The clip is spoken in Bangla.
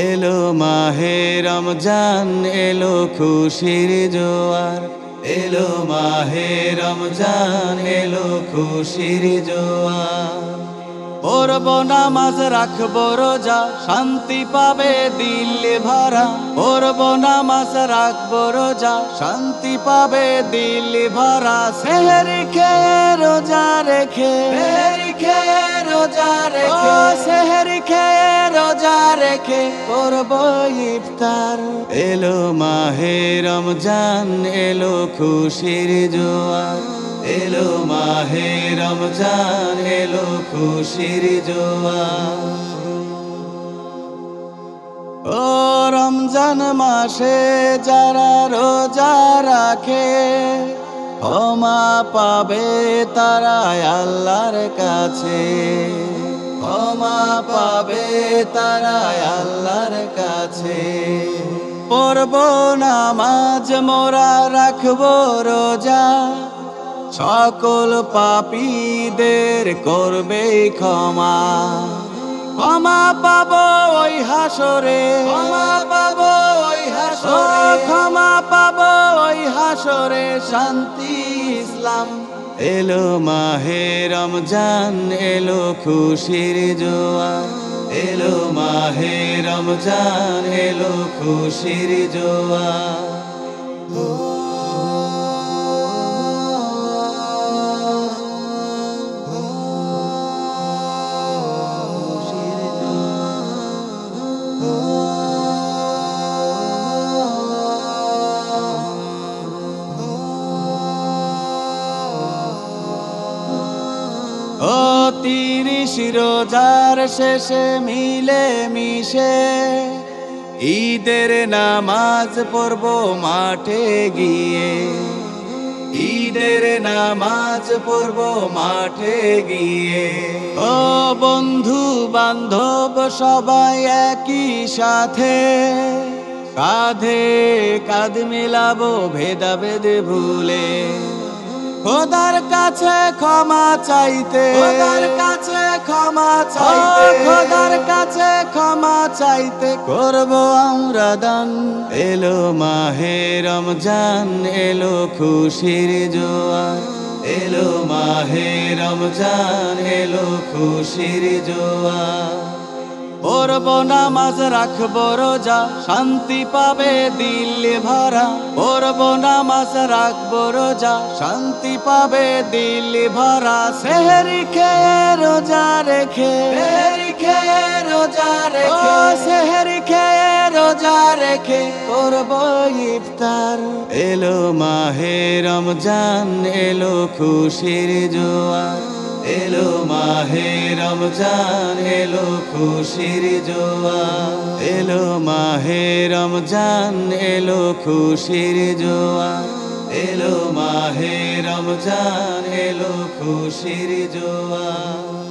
এলো মাহে রমজান, এলো খুশির জোয়ার। এলো মাহে রমজান, এলো খুশির জোয়ার। পড়ব নামাজ, রাখবো রোজা, শান্তি পাবে দিল ভরা। পড়ব নামাজ, রাখবো রোজা, শান্তি পাবে দিল ভরা। সেহরি খেয়ে রোজা রেখে, সেহরি খেয়ে রোজা রেখে, সেহরি খেয়ে রোজা রেখে করব ইফতার। এলো মাহে রমজান, এলো খুশির জোয়ার। এলো মাহে রমজান, এলো খুশির জোয়ার। ও রমজান মাসে যারা রোজা রাখে, ক্ষমা পাবে তারা আল্লাহর কাছে। ক্ষমা পাবে তারা আল্লাহর কাছে। পড়ব নামাজ মোরা, রাখবো রোজা, সকল পাপীদের করবে ক্ষমা। ক্ষমা পাবো ওই হাসরে, ক্ষমা পাবো ওই হাসরে, ক্ষমা পাবো ওই হাসরে, শান্তি ইসলাম। এলো মাহে রমজান, এলো খুশির জোয়ার। এলো মাহে রমজান, এলো খুশির জোয়ার। ও 30 রোজার শেষে মিলে মিশে ঈদের নামাজ পড়ব মাঠে গিয়ে। ঈদের নামাজ পড়ব মাঠে গিয়ে। ও বন্ধু বান্ধব সবাই একই সাথে, কাঁধে কাঁধ মিলাবো ভেদাভেদ ভুলে। খোদার কাছে ক্ষমা চাইতে, খোদার কাছে ক্ষমা চাইতে, খোদার কাছে ক্ষমা চাইতে করব আমরা দান। এলো মাহে রমজান, এলো খুশির জোয়ার। এলো মাহে রমজান, এলো খুশির জোয়ার। পড়ব নামাজ, রাখবো রোজা, শান্তি পাবে দিল ভরা। পড়ব নামাজ, রাখবো রোজা, শান্তি পাবে দিল ভরা। সেহরি খেয়ে রোজা রেখে, সেহরি খেয়ে রোজা রেখে, সেহরি খেয়ে রোজা রেখে করব ইফতার। এলো মাহে রমজান, এলো খুশির জোয়ার। এলো মাহে রমজান, এলো খুশির জোয়ার। এলো মাহে রমজান, এলো খুশির জোয়ার। এলো মাহে রমজান, এলো খুশির জোয়ার।